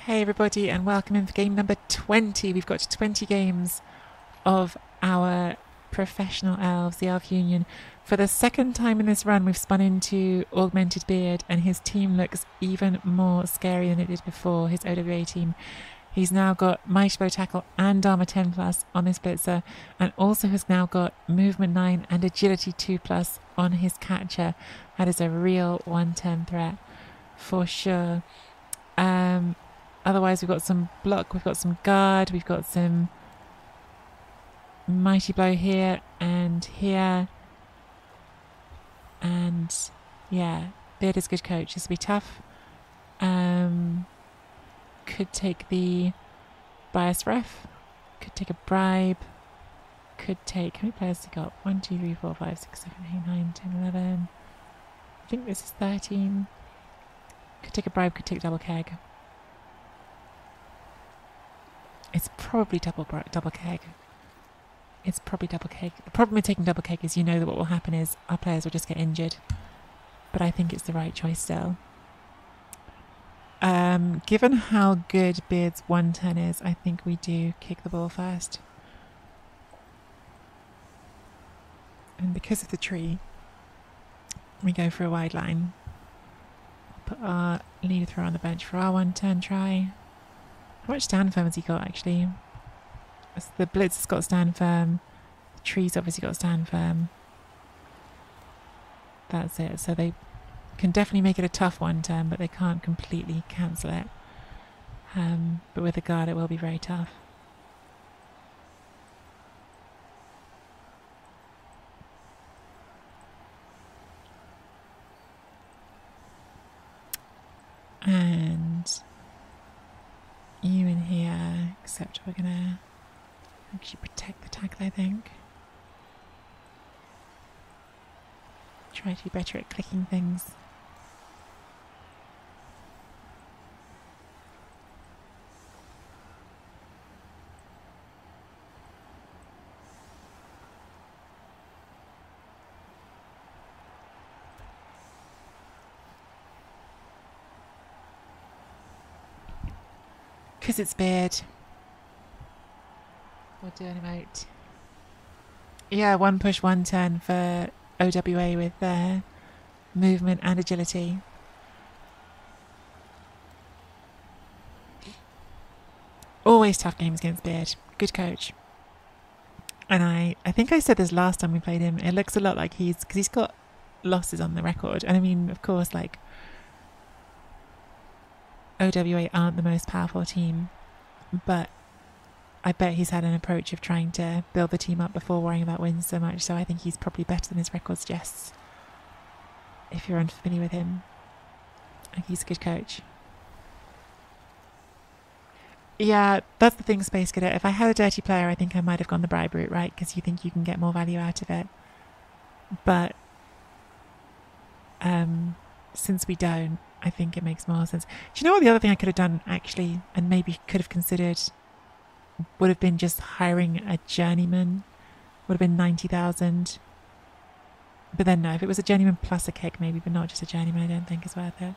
Hey everybody, and welcome in for game number 20. We've got 20 games of our professional elves, the Elf Union. For the second time in this run, we've spun into Augmented Beard, and his team looks even more scary than it did before, his OWA team. He's now got Mighty Blow Tackle and Armor 10 plus on his Blitzer, and also has now got Movement 9 and Agility 2 plus on his Catcher. That is a real one-turn threat for sure. Otherwise, we've got some block, we've got some guard, we've got some mighty blow here and here. And yeah, Beard is a good coach. This will be tough. Could take the bias ref, could take a bribe, could take, how many players have we got? 1, 2, 3, 4, 5, 6, 7, 8, 9, 10, 11. I think this is 13. Could take a bribe, could take double keg. It's probably double keg. It's probably double keg. The problem with taking double keg is you know that what will happen is our players will just get injured. But I think it's the right choice still. Given how good Beard's one turn is, I think we do kick the ball first. And because of the tree, we go for a wide line. Put our leader thrower on the bench for our one turn try. How much stand firm has he got actually? The Blitz has got stand firm. The tree's obviously got stand firm. That's it. So they can definitely make it a tough one turn, but they can't completely cancel it. But with the guard it will be very tough. And you in here, except we're gonna actually protect the tackle, I think. Try to be better at clicking things. Because it's Beard. We'll do an emote. Yeah, one push, one turn for OWA with their movement and agility. Always tough games against Beard. Good coach. And I think I said this last time we played him. It looks a lot like because he's got losses on the record. And I mean, of course, like, OWA aren't the most powerful team, but I bet he's had an approach of trying to build the team up before worrying about wins so much, so I think he's probably better than his record suggests. If you're unfamiliar with him, I think he's a good coach. Yeah, that's the thing, Space Cadet. If I had a dirty player, I think I might have gone the bribe route, right? Because you think you can get more value out of it. But since we don't, I think it makes more sense. Do you know what the other thing I could have done, actually, and maybe could have considered, would have been just hiring a journeyman? Would have been 90,000. But then no, if it was a journeyman plus a kick maybe, but not just a journeyman, I don't think is worth it.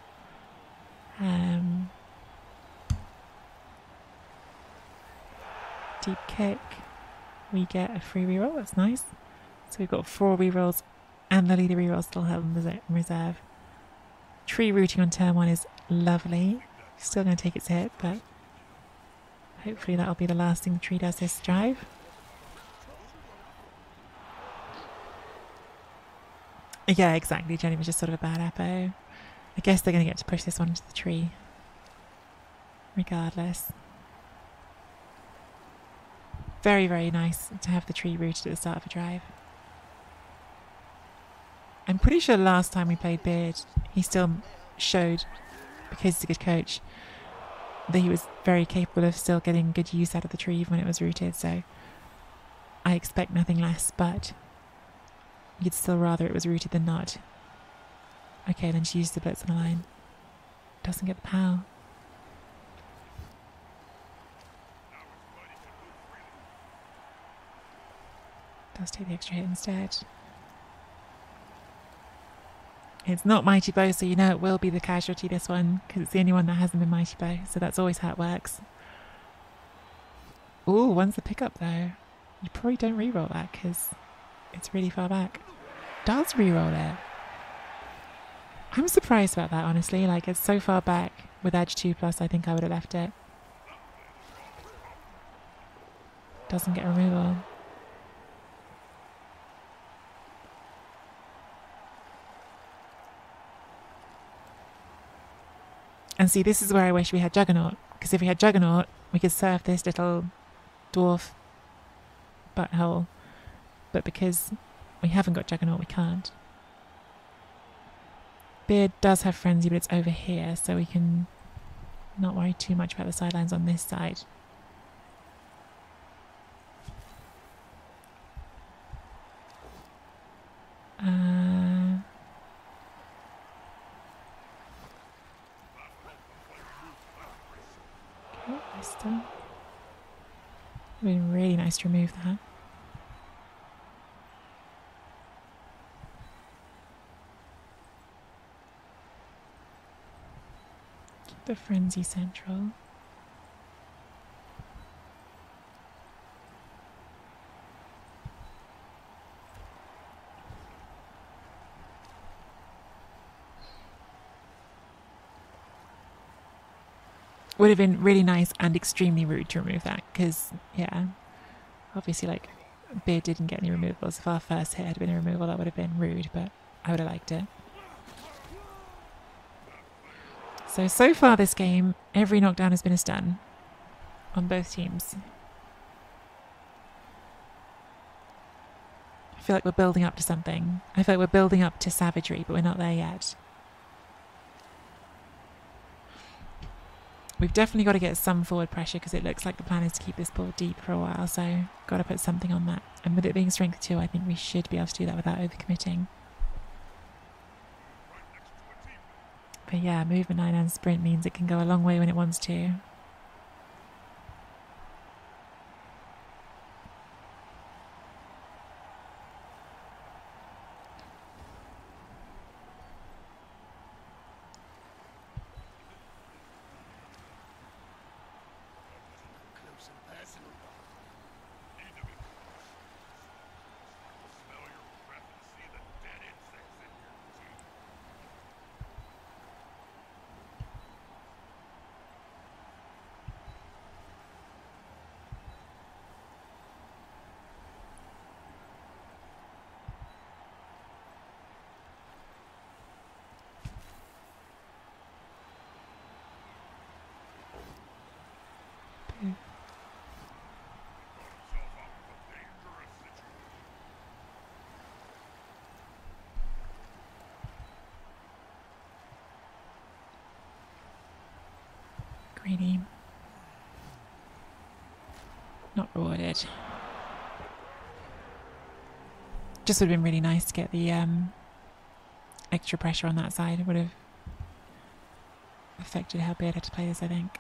Deep kick. We get a free reroll, that's nice. So we've got 4 rerolls and the leader reroll still held in reserve. Tree rooting on turn 1 is lovely. Still going to take its hit, but hopefully that'll be the last thing the tree does this drive. Yeah, exactly. Jenny was just sort of a bad appo. I guess they're going to get to push this one into the tree. Regardless. Very, very nice to have the tree rooted at the start of a drive. I'm pretty sure last time we played Beard, he still showed, because he's a good coach, that he was very capable of still getting good use out of the tree even when it was rooted, so I expect nothing less, but you'd still rather it was rooted than not. Okay, then she used the blitz on the line. Doesn't get the power. Does take the extra hit instead. It's not Mighty Bow, so you know it will be the casualty this one, because it's the only one that hasn't been Mighty Bow, so that's always how it works. Ooh, one's the pickup though. You probably don't re-roll that, because it's really far back. Does re-roll it? I'm surprised about that, honestly. Like, it's so far back with edge 2+, I think I would have left it. Doesn't get removal. And see, this is where I wish we had Juggernaut, because if we had Juggernaut, we could surf this little dwarf butthole. But because we haven't got Juggernaut, we can't. Beard does have Frenzy, but it's over here, so we can not worry too much about the sidelines on this side. Okay, it would have been really nice to remove that. Keep the Frenzy central. Would have been really nice and extremely rude to remove that, because, yeah, obviously, like, Beard didn't get any removals. If our first hit had been a removal, that would have been rude, but I would have liked it. So far this game, every knockdown has been a stun on both teams. I feel like we're building up to something. I feel like we're building up to savagery, but we're not there yet. We've definitely got to get some forward pressure, because it looks like the plan is to keep this ball deep for a while, so got to put something on that. And with it being strength 2, I think we should be able to do that without overcommitting. But yeah, movement 9 and sprint means it can go a long way when it wants to. Greedy. Not rewarded. Just would have been really nice to get the extra pressure on that side. It would have affected how Beard had to play this, I think.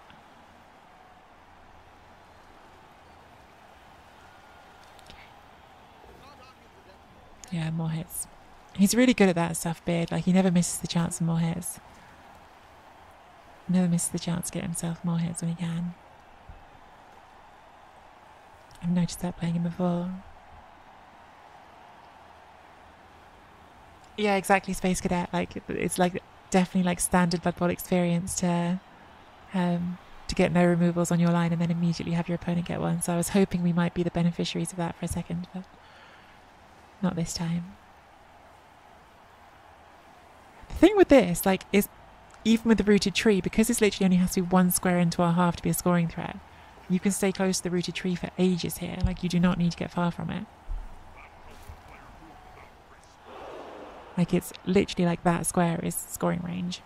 Yeah, more hits. He's really good at that stuff, Beard. Like, he never misses the chance of more hits. Never misses the chance to get himself more hits when he can. I've noticed that playing him before. Yeah, exactly, Space Cadet. Like, it's like definitely like standard Blood Bowl experience to get no removals on your line and then immediately have your opponent get one. So I was hoping we might be the beneficiaries of that for a second, but not this time. The thing with this, like, is even with the rooted tree, because this literally only has to be one square into our half to be a scoring threat, you can stay close to the rooted tree for ages here. Like, you do not need to get far from it. Like, it's literally like that square is scoring range.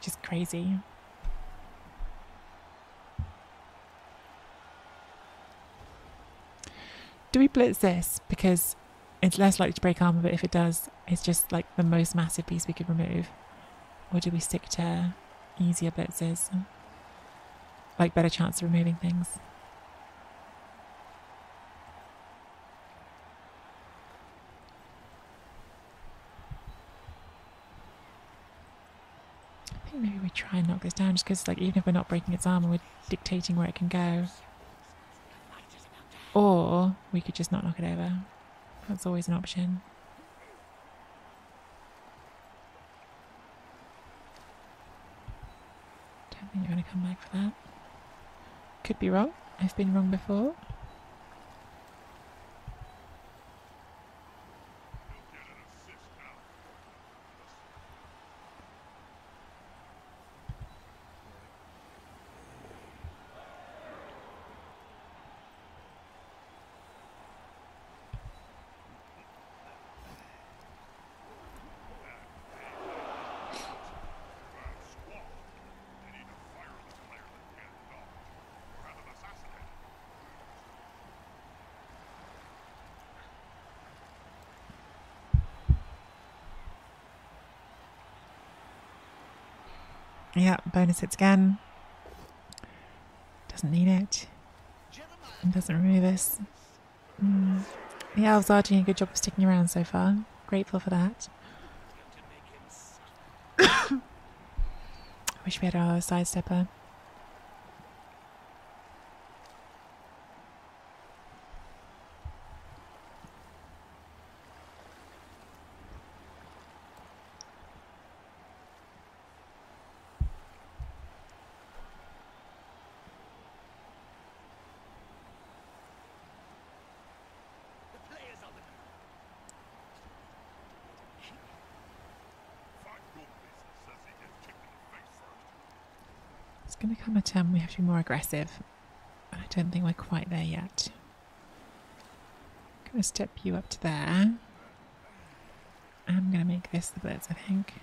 Just crazy. Do we blitz this? Because it's less likely to break armor, but if it does, it's just like the most massive piece we could remove. Or do we stick to easier blitzes? Like, better chance of removing things. knock this down, just because, like, even if we're not breaking its armor, we're dictating where it can go. Or we could just not knock it over. That's always an option. Don't think you're going to come back for that. Could be wrong. I've been wrong before. Yeah, bonus hits again. Doesn't need it. And doesn't remove us. The elves are doing a good job of sticking around so far. Grateful for that. I wish we had our sidestepper. It's going to come a turn we have to be more aggressive. And I don't think we're quite there yet. I'm going to step you up to there. I'm going to make this the blitz, I think.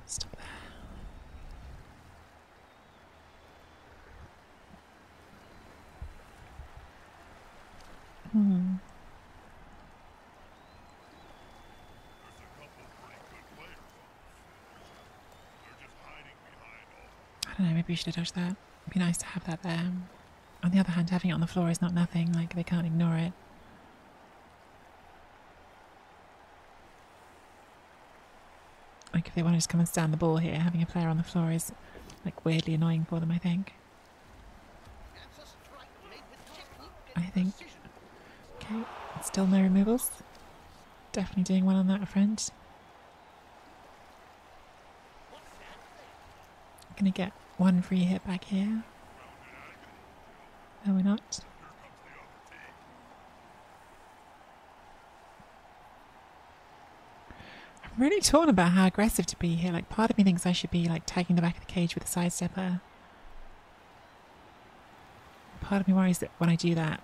Stop there. I don't know, maybe we should have dodged that. It'd be nice to have that there. On the other hand, having it on the floor is not nothing, like they can't ignore it. Like if they want to just come and stand the ball here, having a player on the floor is like weirdly annoying for them, I think. Okay, still no removals. Definitely doing well on that front. Gonna get one free hit back here. No, we're not. I'm really torn about how aggressive to be here. Like, part of me thinks I should be like tagging the back of the cage with a sidestepper. Part of me worries that when I do that,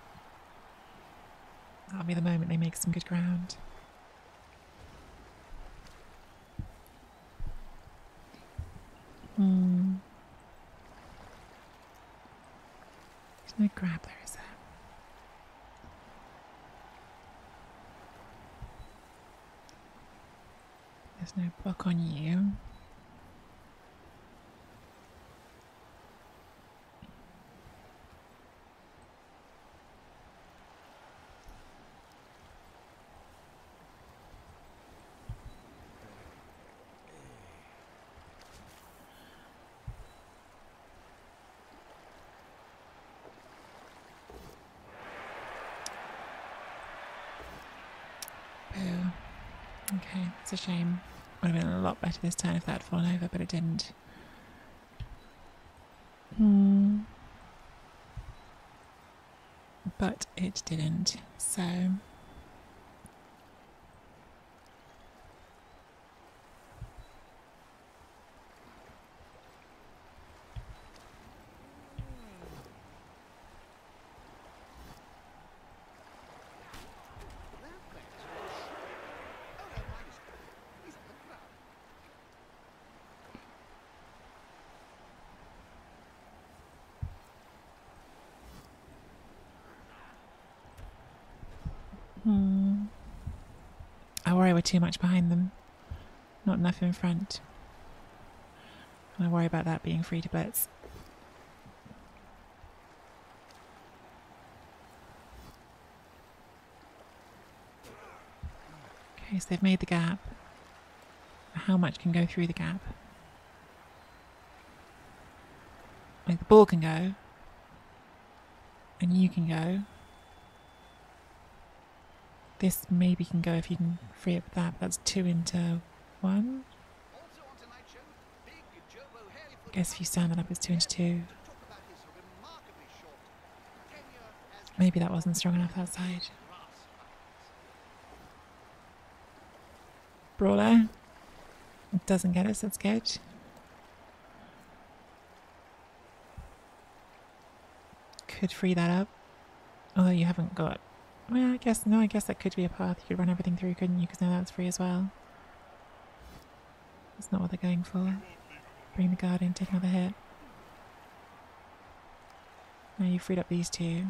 that'll be the moment they make some good ground. There's no grab there, is there? There's no block on you. Okay, it's a shame. Would have been a lot better this turn if that had fallen over, but it didn't. But it didn't, so I worry we're too much behind them. Not enough in front. And I worry about that being free to blitz. Okay, so they've made the gap. How much can go through the gap? Like the ball can go. And you can go. This maybe can go if you can free up that. That's 2 into 1. I guess if you stand that up, it's 2 into 2. Maybe that wasn't strong enough that side. Brawler. It doesn't get us, that's good. Could free that up. Although you haven't got... Well, I guess that could be a path. You could run everything through, couldn't you? Because now that's free as well. That's not what they're going for. Bring the guard in, take another hit. Now you've freed up these two.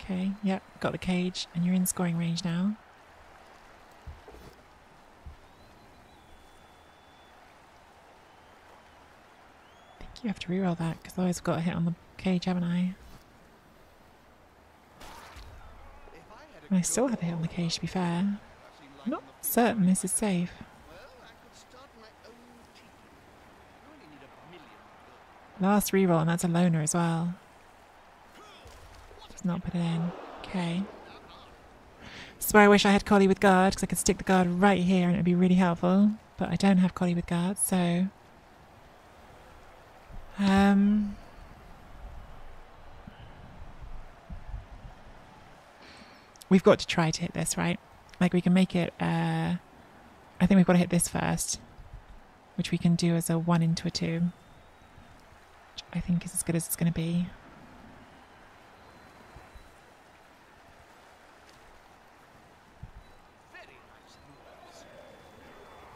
Okay, yep, got the cage, and you're in scoring range now. I think you have to reroll that, because otherwise I've got a hit on the cage, haven't I? And I still have a hit on the cage, to be fair. I'm not certain this is safe. Last reroll, and that's a loner as well. Does not put it in. Okay. This is where I wish I had Collie with guard, because I could stick the guard right here and it would be really helpful. But I don't have Collie with guard, so... We've got to try to hit this, right? Like we can make it... I think we've got to hit this first. Which we can do as a 1 into a 2. Which I think is as good as it's going to be.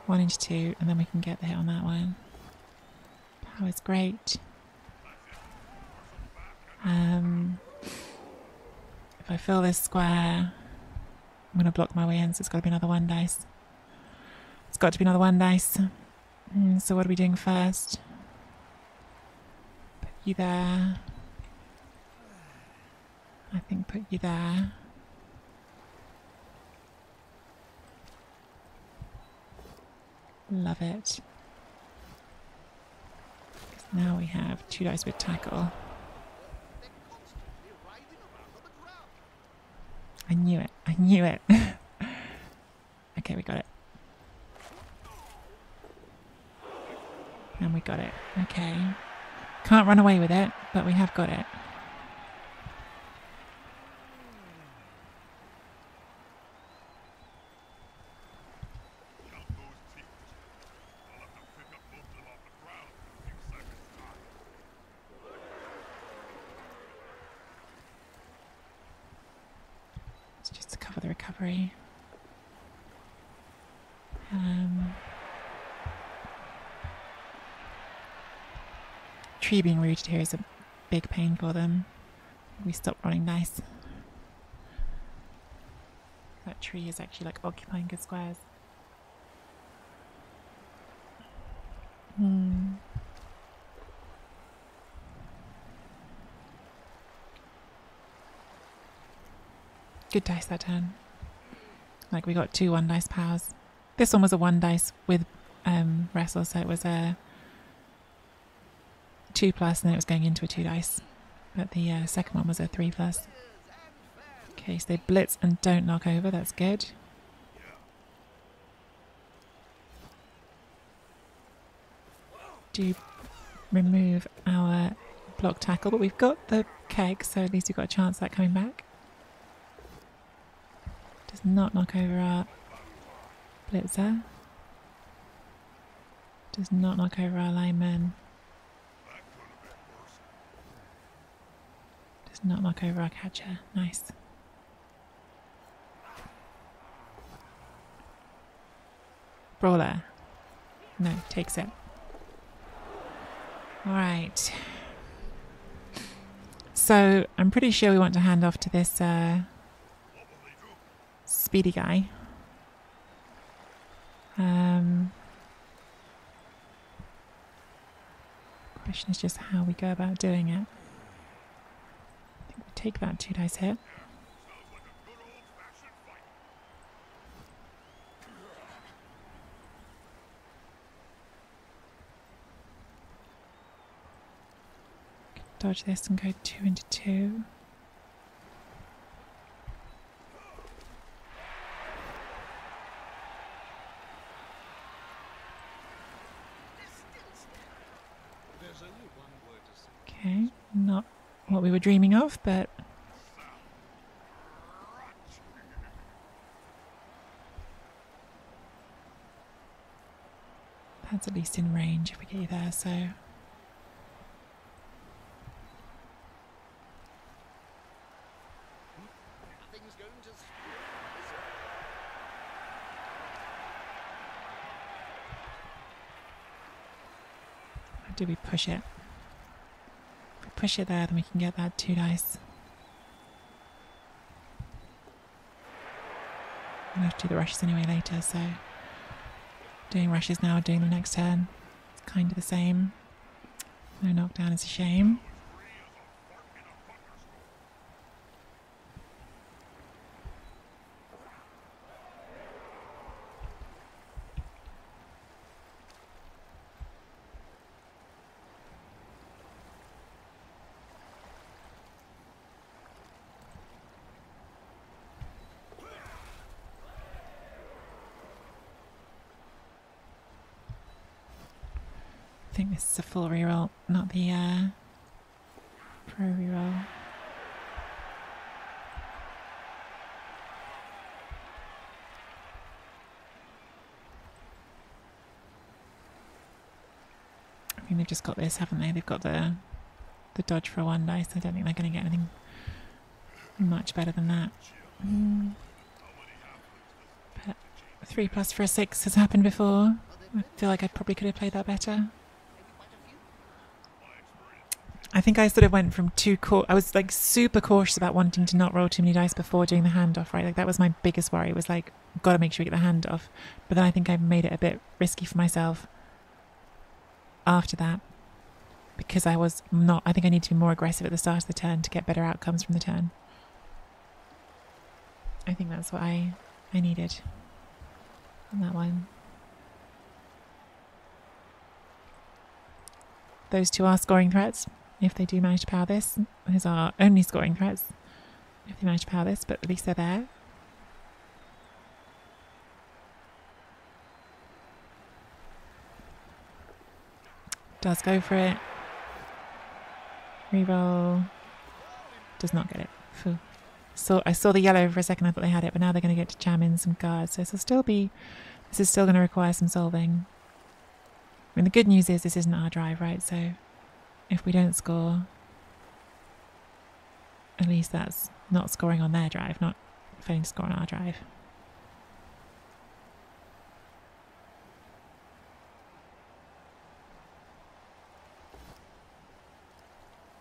One into 2, and then we can get the hit on that one. Power is great. If I fill this square, I'm going to block my way in, so it's got to be another 1 dice. It's got to be another 1 dice. So what are we doing first? Put you there. I think put you there. Love it. Now we have 2 dice with tackle. I knew it. I knew it. Okay, we got it. And we got it. Okay. Can't run away with it, but we have got it. Recovery. Tree being rooted here is a big pain for them. We stop rolling dice. That tree is actually like occupying good squares. Good dice that turn. Like we got 2 1 dice powers. This one was a 1 dice with wrestle, so it was a 2+, and then it was going into a 2 dice. But the second one was a 3+. Okay, so they blitz and don't knock over. That's good. Do remove our block tackle, but we've got the keg, so at least we've got a chance of that coming back. Does not knock over our blitzer. Does not knock over our lineman. Does not knock over our catcher. Nice. Brawler. No, takes it. All right. So I'm pretty sure we want to hand off to this speedy guy. Question is just how we go about doing it. I think we take that 2 dice hit. Dodge this and go 2 into 2. Okay, not what we were dreaming of, but that's at least in range if we get you there, so how do we push it? If we push it there, then we can get that 2 dice. I'm going to have to do the rushes anyway later, so doing rushes now, doing them next turn, it's kind of the same. No knockdown is a shame. I think this is a full reroll, not the pro reroll. I mean, they've just got this, haven't they? They've got the dodge for a 1 dice. I don't think they're going to get anything much better than that. But 3+ for a 6 has happened before. I feel like I probably could have played that better. I think I sort of went from I was like super cautious about wanting to not roll too many dice before doing the handoff, right? Like that was my biggest worry, was like, got to make sure we get the handoff. But then I think I made it a bit risky for myself after that, because I was not, I think I need to be more aggressive at the start of the turn to get better outcomes from the turn. I think that's what I needed on that one. Those 2 are scoring threats. If they do manage to power this, those are only scoring threats if they manage to power this, but at least they're there. Does go for it. Reroll. Does not get it. Phew. So I saw the yellow for a second, I thought they had it, but now they're going to get to jam in some guards. So this is still going to require some solving. I mean, the good news is this isn't our drive, right? So if we don't score, at least that's not scoring on their drive, not failing to score on our drive.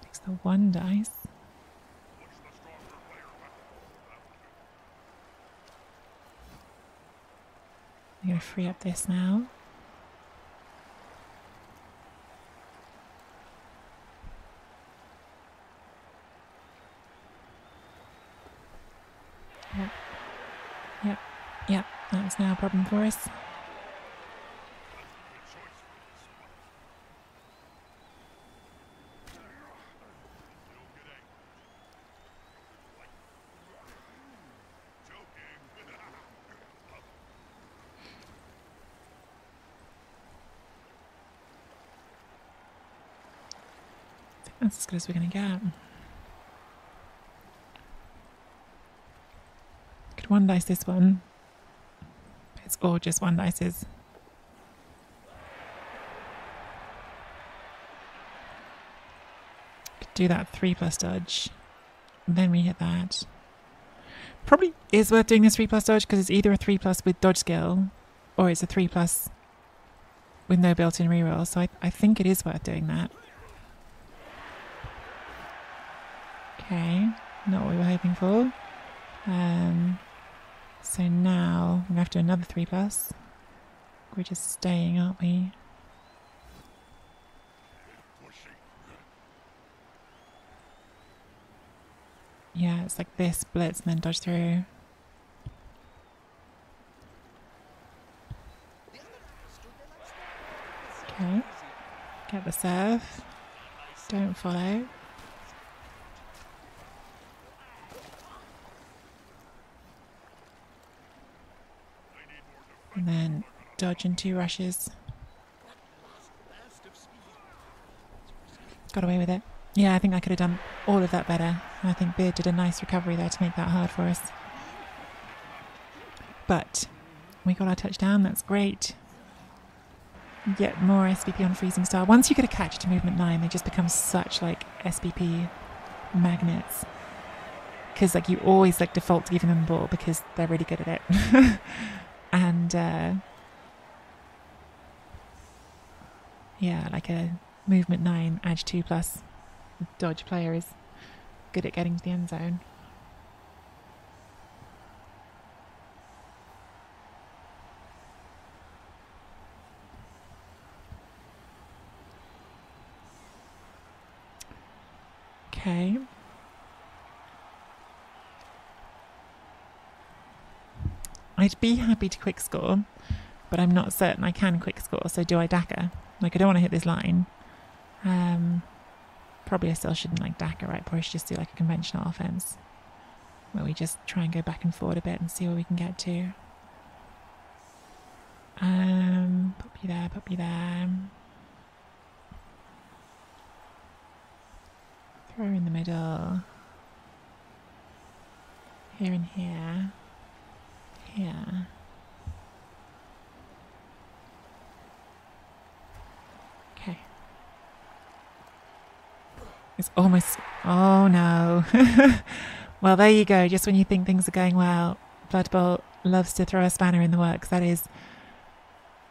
Takes the 1 dice. I'm going to free up this now. Yep, that's now a problem for us. I think that's as good as we're going to get. Could 1 dice this one. It's all just 1 dices. Could do that 3+ dodge. And then we hit that. Probably is worth doing this 3+ dodge because it's either a 3+ with dodge skill or it's a 3+ with no built-in reroll. So I think it is worth doing that. Okay, not what we were hoping for. So now we have to do another 3+. We're just staying, aren't we? Yeah, it's like this, blitz, and then dodge through. Okay. Get the serve. Don't follow. And then dodge and 2 rushes. Got away with it. Yeah, I think I could have done all of that better. I think Beard did a nice recovery there to make that hard for us. But we got our touchdown. That's great. Get more SBP on Freezing Star. Once you get a catch to movement 9, they just become such like SBP magnets. Because like you always like default to giving them the ball because they're really good at it. And yeah, like a movement 9 edge 2+ dodge player is good at getting to the end zone. Okay. I'd be happy to quick score, but I'm not certain I can quick score, so do I DACA? Like, I don't want to hit this line. Probably I still shouldn't like DACA, right? Probably should just do like a conventional offense where we just try and go back and forward a bit and see where we can get to. Pop you there, pop you there. Throw in the middle. Here and here. Here. Okay. It's almost... Oh no. Well, there you go. Just when you think things are going well, Blood Bowl loves to throw a spanner in the works. That is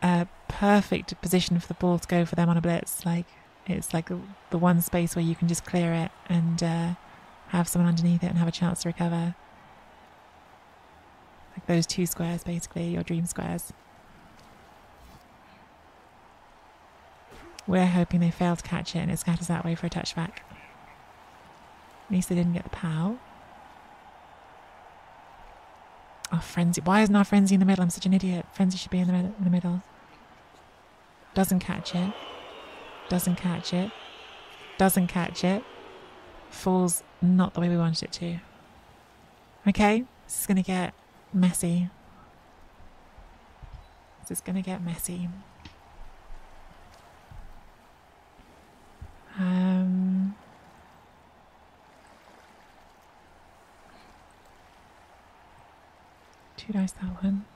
a perfect position for the ball to go for them on a blitz. Like, it's like the one space where you can just clear it and have someone underneath it and have a chance to recover. Like those 2 squares, basically, your dream squares. We're hoping they fail to catch it and it scatters that way for a touchback. At least they didn't get the POW. Oh, Frenzy. Why isn't our Frenzy in the middle? I'm such an idiot. Frenzy should be in the middle. Doesn't catch it. Doesn't catch it. Doesn't catch it. Falls not the way we wanted it to. Okay, this is going to get messy. This is going to get messy. Two dice that one.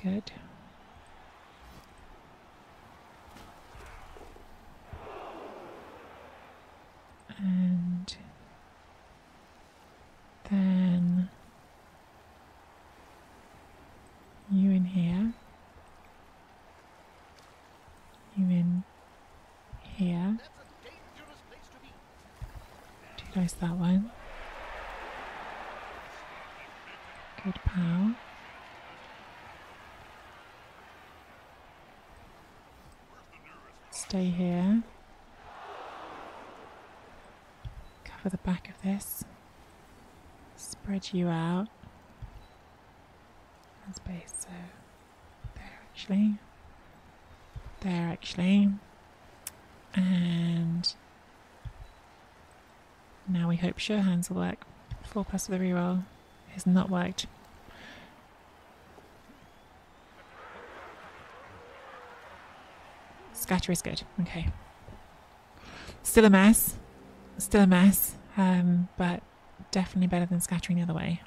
Good. And then you in here. You in here. 2 dice that one. Good POW. Stay here. Cover the back of this. Spread you out. And space, so there actually. There actually. And now we hope sure hands will work. 4+ with a reroll has not worked. Scatter is good. Okay. Still a mess. Still a mess. But definitely better than scattering the other way.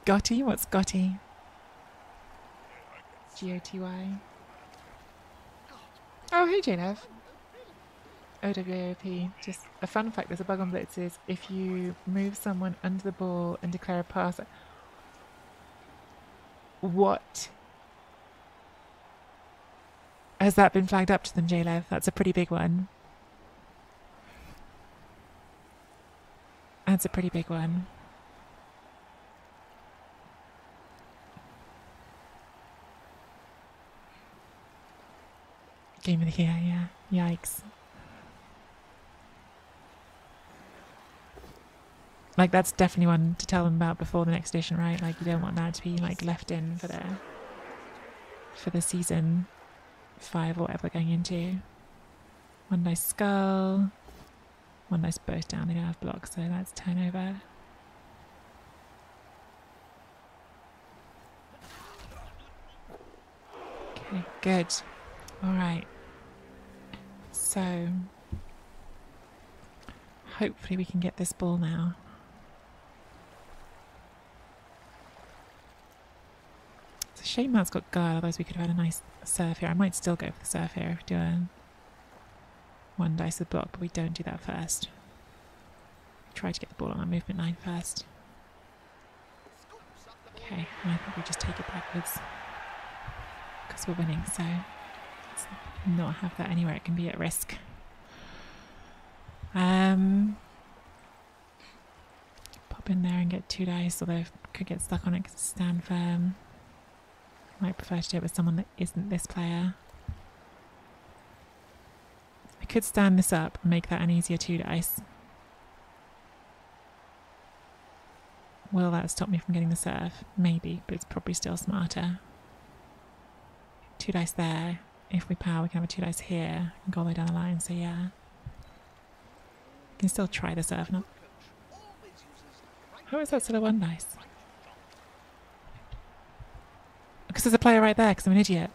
Gotti? What's Gotti? G-O-T-Y. Oh, hey, JNev. OWAOP. Just a fun fact, there's a bug on blitzes. If you move someone under the ball and declare a pass... What? Has that been flagged up to them, Jalev? That's a pretty big one. That's a pretty big one. Game of the year, yeah. Yikes. Like, that's definitely one to tell them about before the next edition, right? Like, you don't want that to be, like, left in for the season 5 or whatever we're going into. One nice skull. One nice both down. They don't have blocks, so that's turnover. Okay, good. Alright. So, hopefully we can get this ball now. It's a shame that's got guard, otherwise we could have had a nice serve here. I might still go for the serve here if we do a one dice with block, but we don't do that first. Try to get the ball on our movement line first. Okay, and I think we just take it backwards because we're winning, so let's not have that anywhere it can be at risk. Pop in there and get 2 dice, although could get stuck on it because it's stand firm. Might prefer to do it with someone that isn't this player. I could stand this up and make that an easier 2 dice. Will that stop me from getting the serve? Maybe, but it's probably still smarter. 2 dice there. If we power, we can have a 2 dice here and go all the way down the line, so yeah. We can still try the serve, not. How is that still a 1 dice? Because there's a player right there, because I'm an idiot.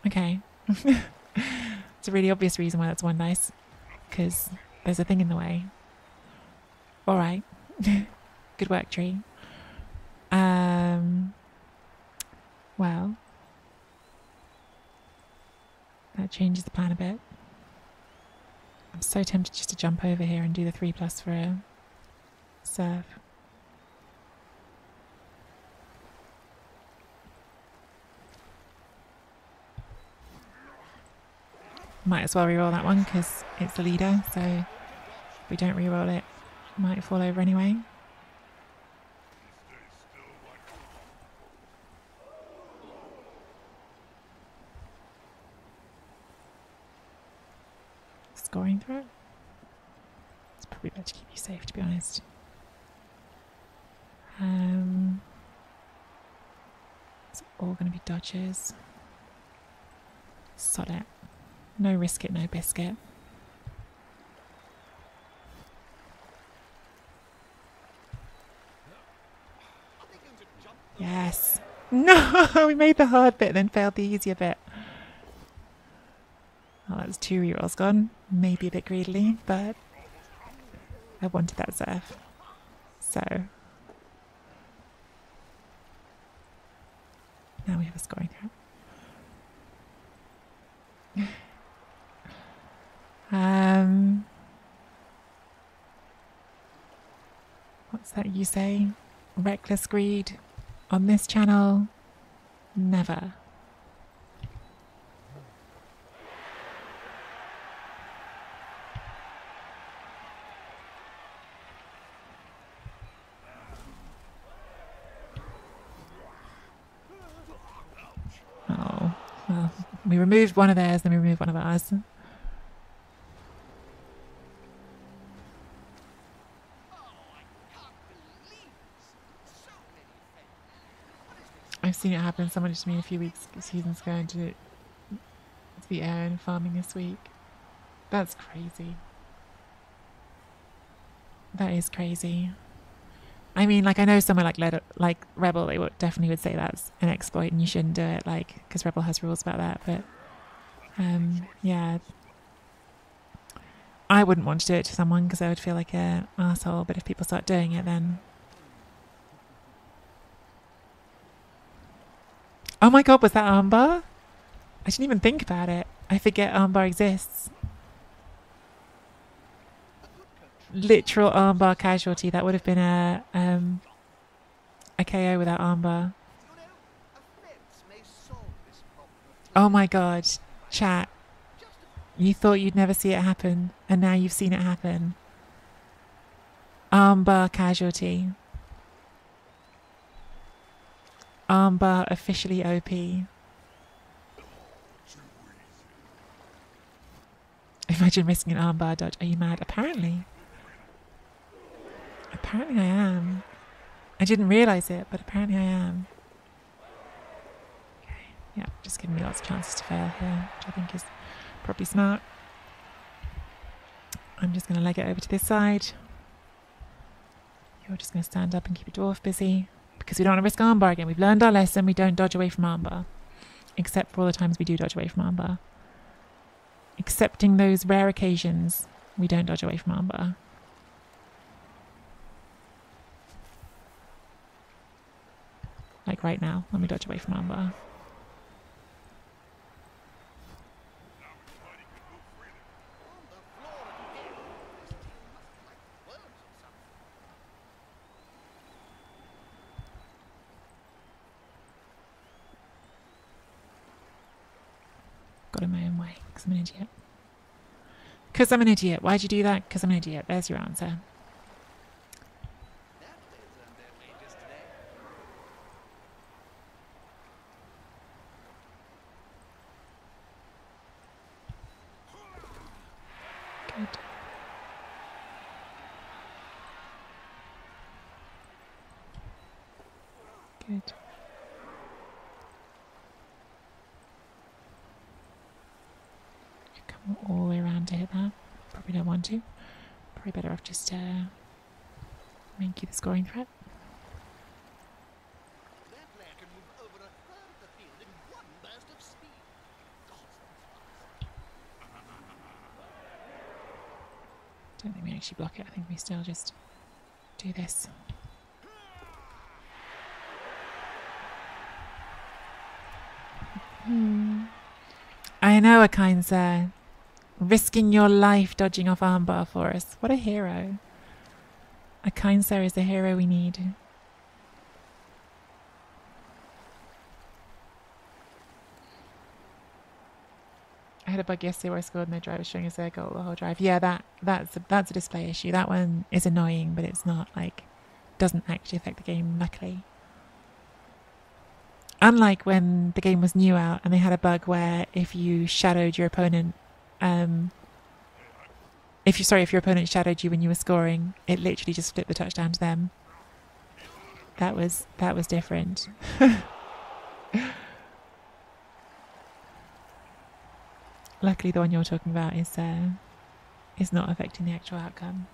Okay. It's a really obvious reason why that's 1 dice. Because there's a thing in the way. Alright. Good work, Tree. Well. That changes the plan a bit. I'm so tempted just to jump over here and do the 3+ for a serve. Might as well reroll that one because it's the leader, so if we don't reroll it, it might fall over anyway. Scoring threat? It's probably better to keep you safe, to be honest. It's all going to be dodges. Sod it. No risk it, no biscuit. Yes. No, we made the hard bit, then failed the easier bit. Oh, that's 2 rerolls gone. Maybe a bit greedily, but I wanted that serve. So now we have a scoring threat. What's that you say? Reckless greed on this channel? Never. Oh, well, we removed one of theirs, then we removed one of ours. I've seen it happen. Someone just to me a few seasons ago into the air and farming this week. That's crazy. That is crazy. I mean, like, I know somewhere like Rebel, they definitely would say that's an exploit and you shouldn't do it, like, because Rebel has rules about that. But yeah, I wouldn't want to do it to someone because I would feel like an asshole. But if people start doing it, then oh my god, was that armbar? I didn't even think about it. I forget armbar exists. Literal armbar casualty. That would have been a KO without armbar. Oh my god, chat. You thought you'd never see it happen, and now you've seen it happen. Armbar casualty. Armbar officially OP. Imagine missing an armbar dodge. Are you mad? Apparently. Apparently I am. I didn't realise it, but apparently I am. Okay, yeah, just giving me lots of chances to fail here, which I think is probably smart. I'm just going to leg it over to this side. You're just going to stand up and keep your dwarf busy. Because we don't want to risk armbar again. We've learned our lesson. We don't dodge away from armbar. Except for all the times we do dodge away from armbar. Excepting those rare occasions, we don't dodge away from armbar. Like right now, when we dodge away from armbar. Got in my own way, because I'm an idiot. Because I'm an idiot. Why'd you do that? Because I'm an idiot. There's your answer. Good. Good. Come all the way around to hit that. Probably don't want to. Probably better off just make you the scoring threat. Don't think we actually block it. I think we still just do this. I know, a kind sir. Risking your life dodging off armbar for us. What a hero. A kind sir is the hero we need. I had a bug yesterday where I scored and the driver was showing us their goal the whole drive. Yeah, that's a display issue. That one is annoying, but it's not like, doesn't actually affect the game, luckily. Unlike when the game was new out and they had a bug where if you shadowed your opponent, if your opponent shadowed you when you were scoring, it literally just flipped the touchdown to them. That was different. Luckily, the one you're talking about is not affecting the actual outcome.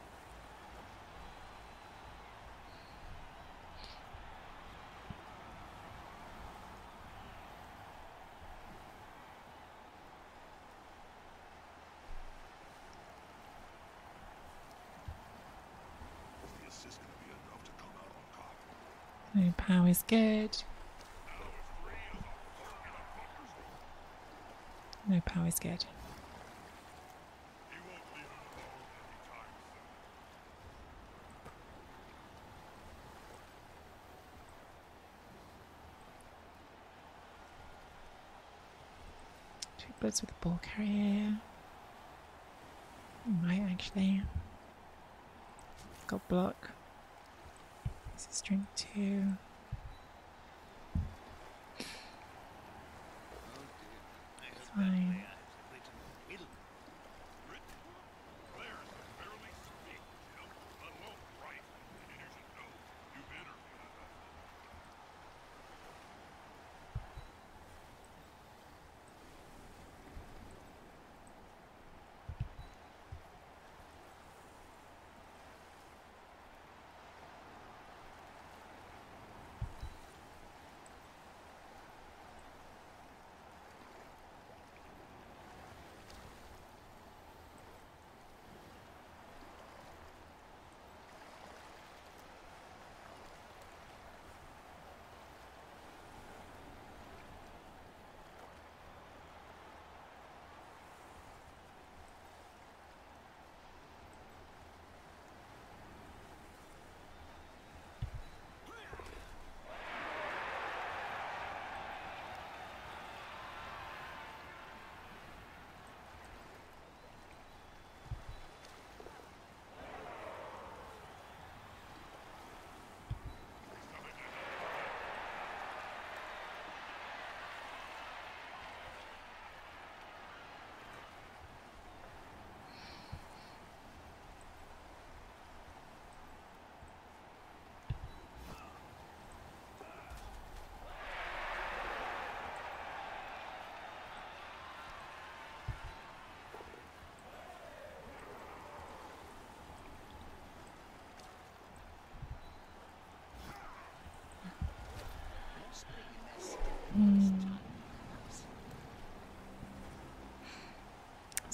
No, power's good. No, power's good. Two birds with a ball carrier. Might actually. Got block. This is string 2. Fine.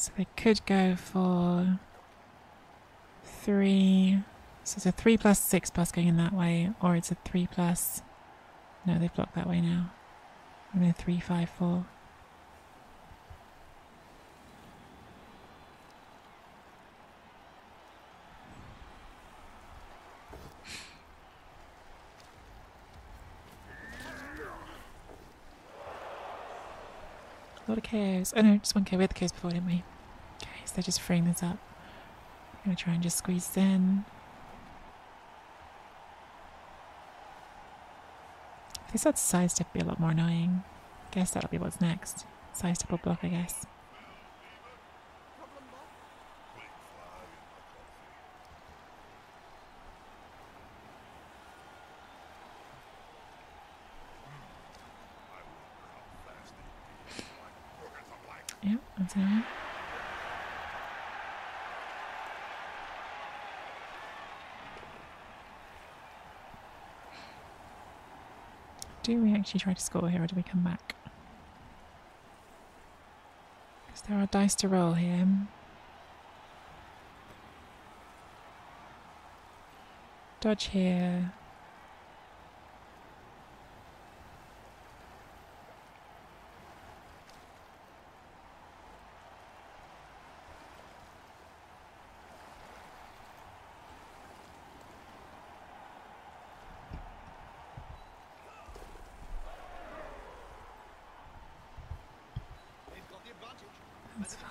So they could go for 3. So it's a 3+6+ going in that way, or it's a 3+. No, they've blocked that way now. And a 3-5-4. A lot of KOs. Oh no, just one KO. We had the KOs before, didn't we? Okay, so they're just freeing this up. I'm going to try and just squeeze this in. If this had sidestep, it'd be a lot more annoying. I guess that'll be what's next. Sidestep or block, I guess. Yep, that's it. Do we actually try to score here, or do we come back? Because there are dice to roll here. Dodge here. That's fine.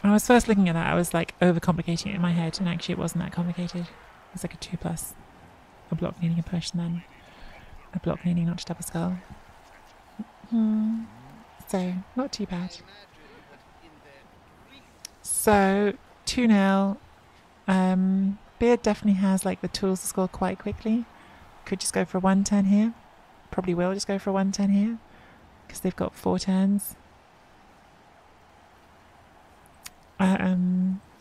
When I was first looking at that, I was like overcomplicating it in my head, and actually it wasn't that complicated. It was like a 2+, a block needing a push, and then a block needing not to double skull. So, not too bad. So, 2-0. Beard definitely has like the tools to score quite quickly. Could just go for a 1 turn here. Probably will just go for a 1 turn here, because they've got 4 turns.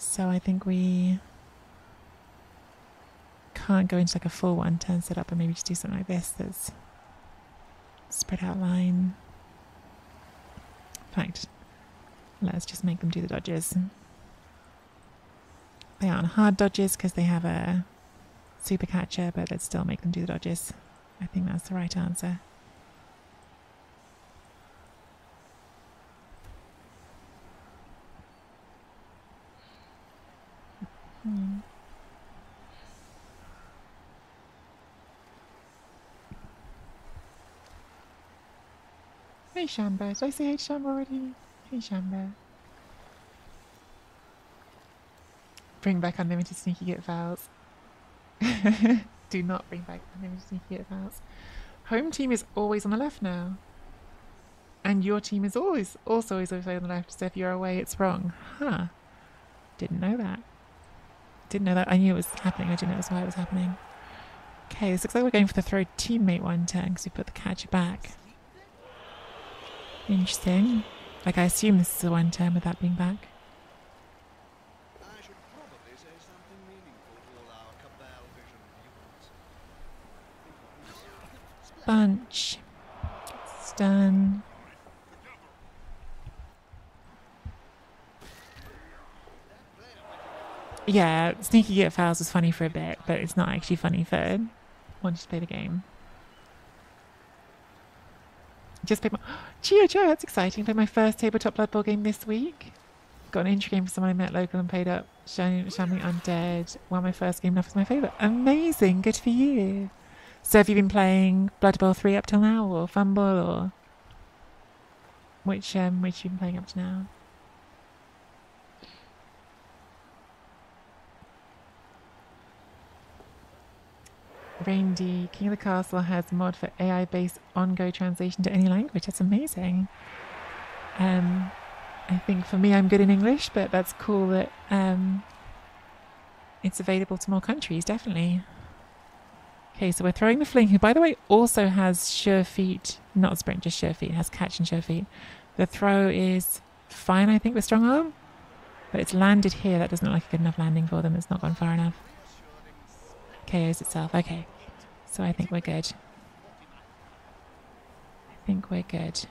So I think we can't go into like a full 1 turn setup, and maybe just do something like this that's spread out line. In fact, let's just make them do the dodges. They aren't hard dodges because they have a super catcher, but let's still make them do the dodges. I think that's the right answer. Hey Shamba, did I say hey Shamba already? Hey Shamba. Bring back unlimited sneaky git files. Do not bring back unlimited sneaky git files. Home team is always on the left now. And your team is always on the left, so if you're away it's wrong. Huh. Didn't know that. Didn't know that. I knew it was happening, I didn't know that's why it was happening. Okay, this looks like we're going for the throw teammate 1 turn because we put the catcher back. Interesting. Like, I assume this is a 1 turn with that being back. Bunch. Stun. Yeah, sneaky get fouls was funny for a bit, but it's not actually funny for once you play the game. Just played my Geo Joe, that's exciting. Played my first tabletop Blood Bowl game this week. Got an intro game for someone I met local and played up Shambling Undead. Well, my first game enough was my favourite. Amazing, good for you. So have you been playing Blood Bowl 3 up till now, or Fumble, or which have you been playing up to now? Randy, King of the Castle has a mod for AI-based on-go translation to any language. That's amazing. I think for me, I'm good in English, but that's cool that it's available to more countries, definitely. Okay, so we're throwing the Fling, who, by the way, also has sure feet. Not sprint, just sure feet. It has catch and sure feet. The throw is fine, I think, with strong arm, but it's landed here. That doesn't look like a good enough landing for them. It's not gone far enough. KOs itself. Okay. So I think we're good. I think we're good.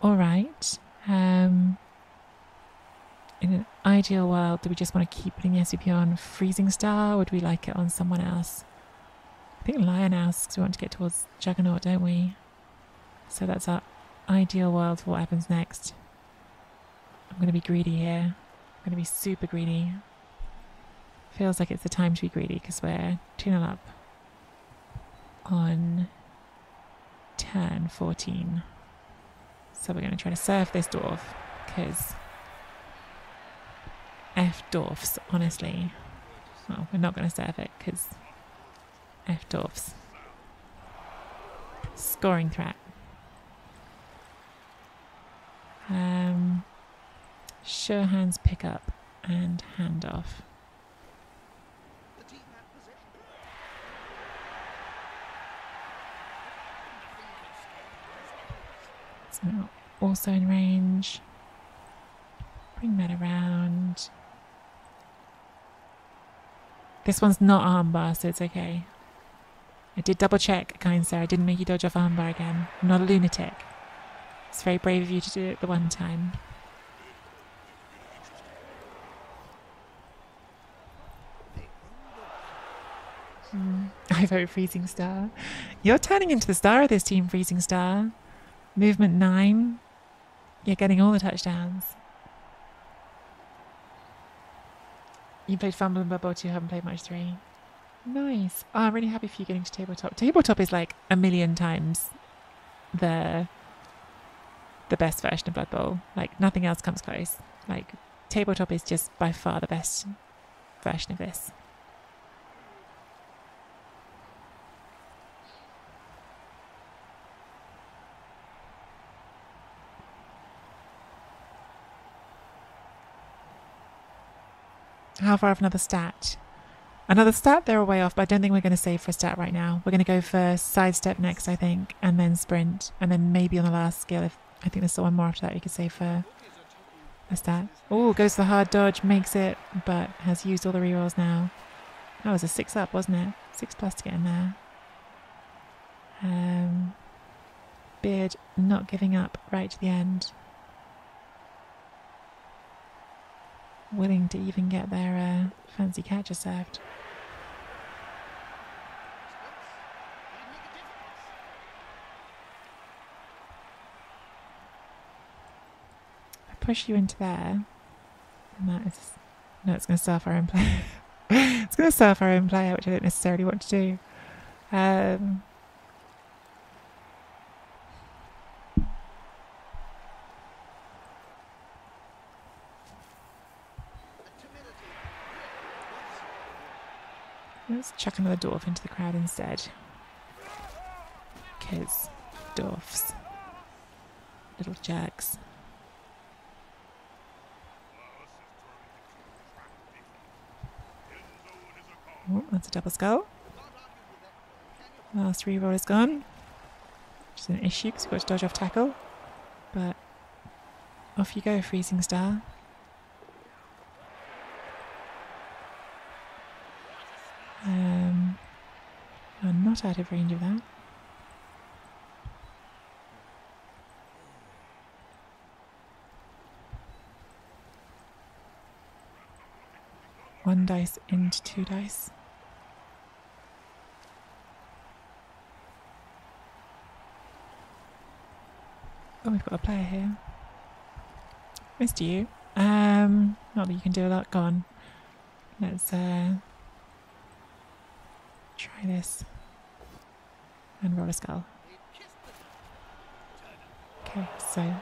All right. In an ideal world, do we just want to keep putting the SVP on Freezing Star, or would we like it on someone else? I think Lionhouse, because we want to get towards Juggernaut, don't we? So that's our ideal world for what happens next. I'm going to be greedy here. I'm going to be super greedy. Feels like it's the time to be greedy because we're 2-0 up on turn 14. So we're going to try to surf this dwarf because F dwarfs, honestly. Well, we're not going to surf it because F dwarfs. Scoring threat. Sure hands pick up and hand off. It's now also in range. Bring that around. This one's not armbar, so it's okay. I did double check, kind sir. I didn't make you dodge off armbar again. I'm not a lunatic. It's very brave of you to do it the one time. I vote Freezing Star. You're turning into the star of this team, Freezing Star. Movement 9. You're getting all the touchdowns. You played Fumble and Bubble 2, haven't played much 3. Nice. Oh, I'm really happy for you getting to Tabletop. Tabletop is like a million times the best version of Blood Bowl. Like, nothing else comes close. Like, Tabletop is just by far the best version of this. How far of another stat? Another stat, they're a way off, but I don't think we're going to save for a stat right now. We're going to go for sidestep next, I think, and then sprint, and then maybe on the last skill, if I think there's still one more after that you could save for a stat. Oh, goes for the hard dodge, makes it, but has used all the rerolls now. That was a 6 up, wasn't it? 6+ to get in there. Beard not giving up right to the end. Willing to even get their fancy catcher served. If I push you into there, and that is... No, it's going to surf our own player. It's going to surf our own player, which I don't necessarily want to do. Let's chuck another dwarf into the crowd instead. Because dwarfs. Little jerks. Oh, that's a double skull. Last reroll is gone. Which is an issue because we've got to dodge off tackle. But off you go, Freezing Star. I'm not out of range of that. One dice into 2 dice. Oh, we've got a player here. Missed you. Not that you can do a lot. Go on. Let's try this. And roll a skull. Okay, so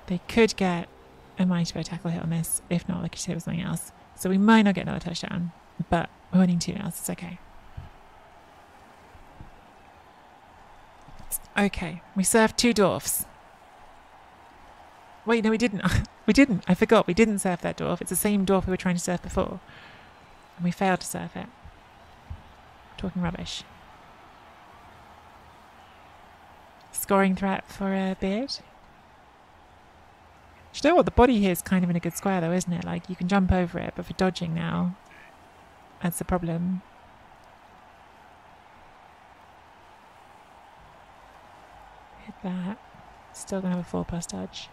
they could get a mighty bow tackle hit on this. If not, they could hit it with something else. So we might not get another touchdown, but we're winning 2 now, so it's okay. Okay, we served 2 dwarfs. Wait, no, we didn't. We didn't. I forgot. We didn't serve that dwarf. It's the same dwarf we were trying to serve before. And we failed to serve it. Talking rubbish. Scoring threat for a beard. Do you know what? The body here is kind of in a good square though, isn't it? Like, you can jump over it, but for dodging now, That's the problem. Hit that. Still gonna have a 4+ dodge.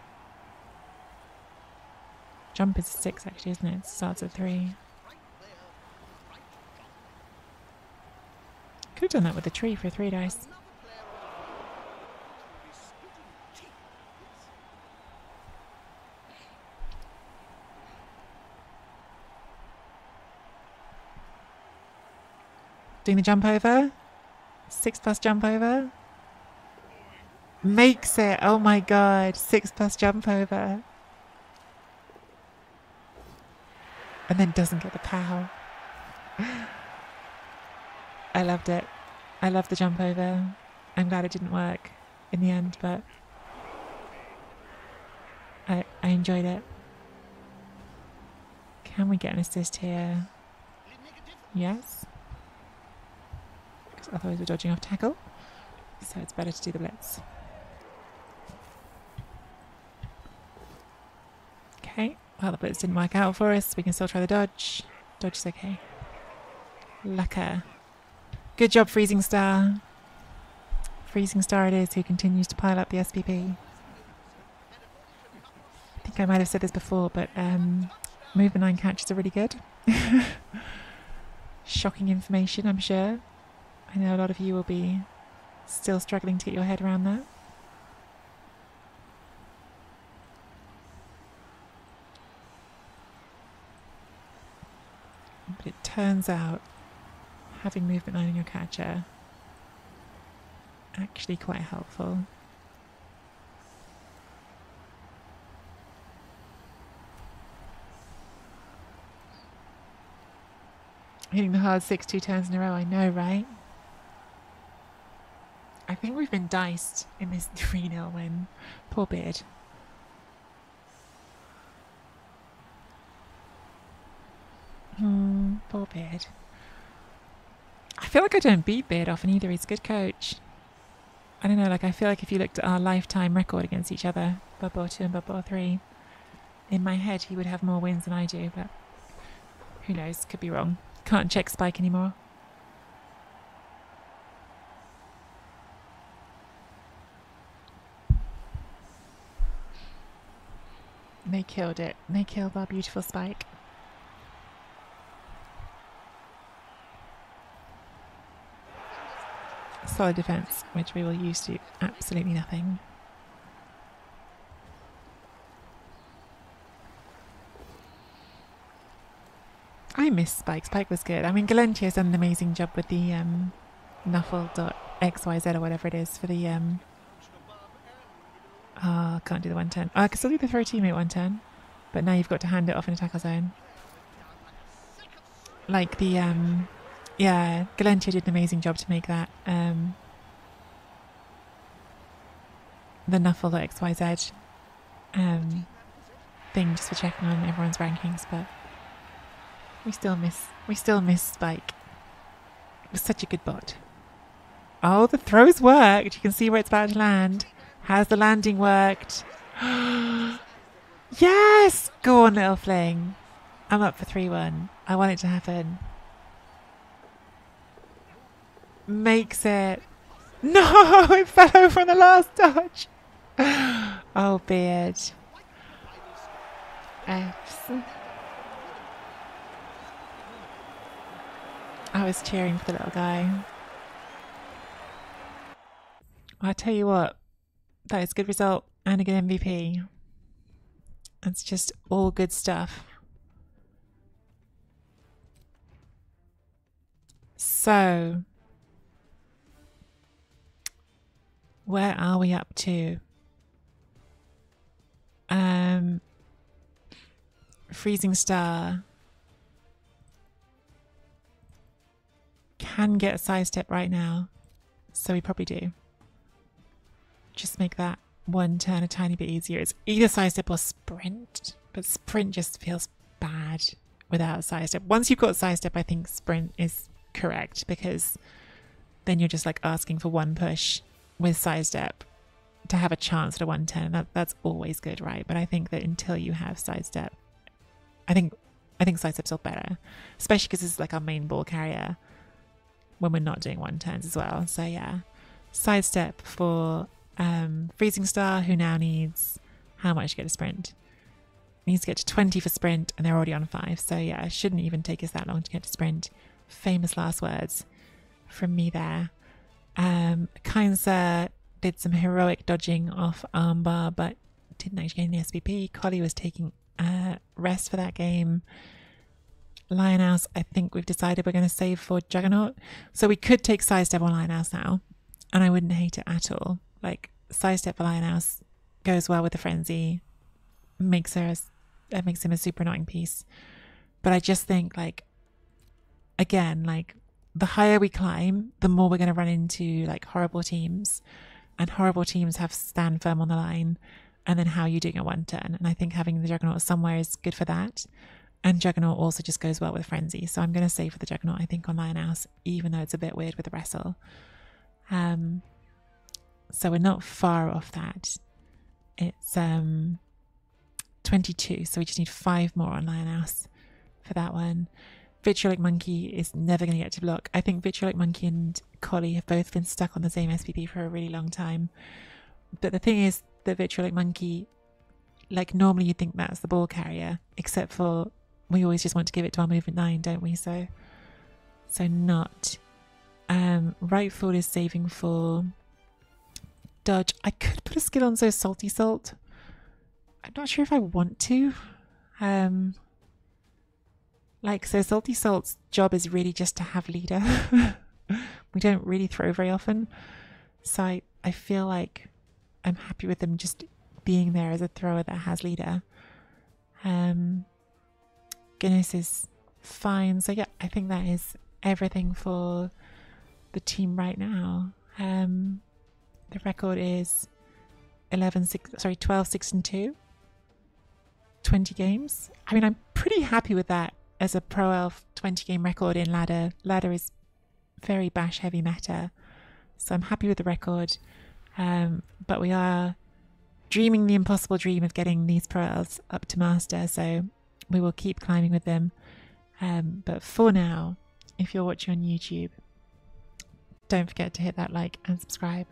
Jump is 6 actually, isn't it? It starts at 3. Could have done that with the tree for 3 dice. Doing the jump over. 6+ jump over. Makes it. Oh my god. 6+ jump over. And then doesn't get the pow. I loved it. I loved the jump over. I'm glad it didn't work in the end, but I enjoyed it. Can we get an assist here? Yes. Because otherwise we're dodging off tackle. So it's better to do the blitz. Okay. Well, the blitz didn't work out for us. We can still try the dodge. Dodge is okay. Lacquer. Good job, Freezing Star. Freezing Star it is, who continues to pile up the SPP. I think I might have said this before, but movement 9 catches are really good. Shocking information, I'm sure. I know a lot of you will be still struggling to get your head around that. But it turns out having movement 9 in your catcher actually quite helpful. Hitting the hard 6 2 turns in a row, I know, right? I think we've been diced in this 3-0 win. Poor Beard. Poor Beard. I feel like I don't beat Beard often either. He's a good coach. I don't know, like I feel like if you looked at our lifetime record against each other, Blood Bowl 2 and Blood Bowl 3, in my head he would have more wins than I do, but who knows, could be wrong. Can't check Spike anymore. They killed it. They killed our beautiful Spike. Solid defense, which we will use to do absolutely nothing. I miss Spike. Spike was good. I mean, Galentio's done an amazing job with the Nuffle.xyz or whatever it is for the I can't do the 1-turn. I can still do the throw teammate 1-turn, but now you've got to hand it off in a tackle zone. Like the yeah, Galentio did an amazing job to make that the Nuffle.xyz thing just for checking on everyone's rankings, but we still miss Spike. It was such a good bot. Oh, the throw's worked. You can see where it's about to land. Has the landing worked? Yes! Go on, little fling. I'm up for 3-1. I want it to happen. Makes it. No! It fell over on the last dodge. Oh, Beard. F's. I was cheering for the little guy. I tell you what, that is a good result and a good MVP. That's just all good stuff. So, where are we up to? Freezing Star can get a side step right now, so we probably do. Just make that 1-turn a tiny bit easier. It's either side step or sprint, but sprint just feels bad without a side step. Once you've got side step, I think sprint is correct, because then you're just like asking for 1 push with side step to have a chance at a 1-turn. That's always good, right? But I think that until you have side step, I think I think sidestep's all better, especially because it's like our main ball carrier when we're not doing one turns as well. So yeah, sidestep for Freezing Star, who now needs how much to get a sprint? Needs to get to 20 for sprint, and they're already on 5. So yeah, it shouldn't even take us that long to get to sprint. Famous last words from me there. Kind Sir did some heroic dodging off armbar, but didn't actually gain the SPP. Collie was taking rest for that game. Lionhouse, I think we've decided we're going to save for Juggernaut. So we could take sidestep on Lionhouse now, and I wouldn't hate it at all. Like, sidestep for Lionhouse goes well with the frenzy, makes him a super annoying piece. But I just think, like, again, like, the higher we climb, the more we're going to run into like horrible teams, and horrible teams have stand firm on the line, and then how are you doing a one turn? And I think having the Juggernaut somewhere is good for that. And Juggernaut also just goes well with Frenzy. So I'm going to say for the Juggernaut, I think, on Lionhouse, even though it's a bit weird with the wrestle. So we're not far off that. It's 22, so we just need 5 more on Lionhouse for that one. Vitriolic Monkey is never going to get to block. I think Vitriolic Monkey and Collie have both been stuck on the same SPP for a really long time. But the thing is that Vitriolic Monkey, like, normally you'd think that's the ball carrier, except for we always just want to give it to our movement 9, don't we? So not. Right forward is saving for dodge. I could put a skill on so Salty Salt. I'm not sure if I want to. Like, so Salty Salt's job is really just to have leader. We don't really throw very often. So I feel like I'm happy with them just being there as a thrower that has leader. Guinness is fine. So yeah, I think that is everything for the team right now. The record is 12, 6 and 2. 20 games. I mean, I'm pretty happy with that as a pro elf 20 game record in ladder. Ladder is very bash heavy meta. So I'm happy with the record. But we are dreaming the impossible dream of getting these pro elves up to master. So we will keep climbing with them. But for now, if you're watching on YouTube, don't forget to hit that like and subscribe.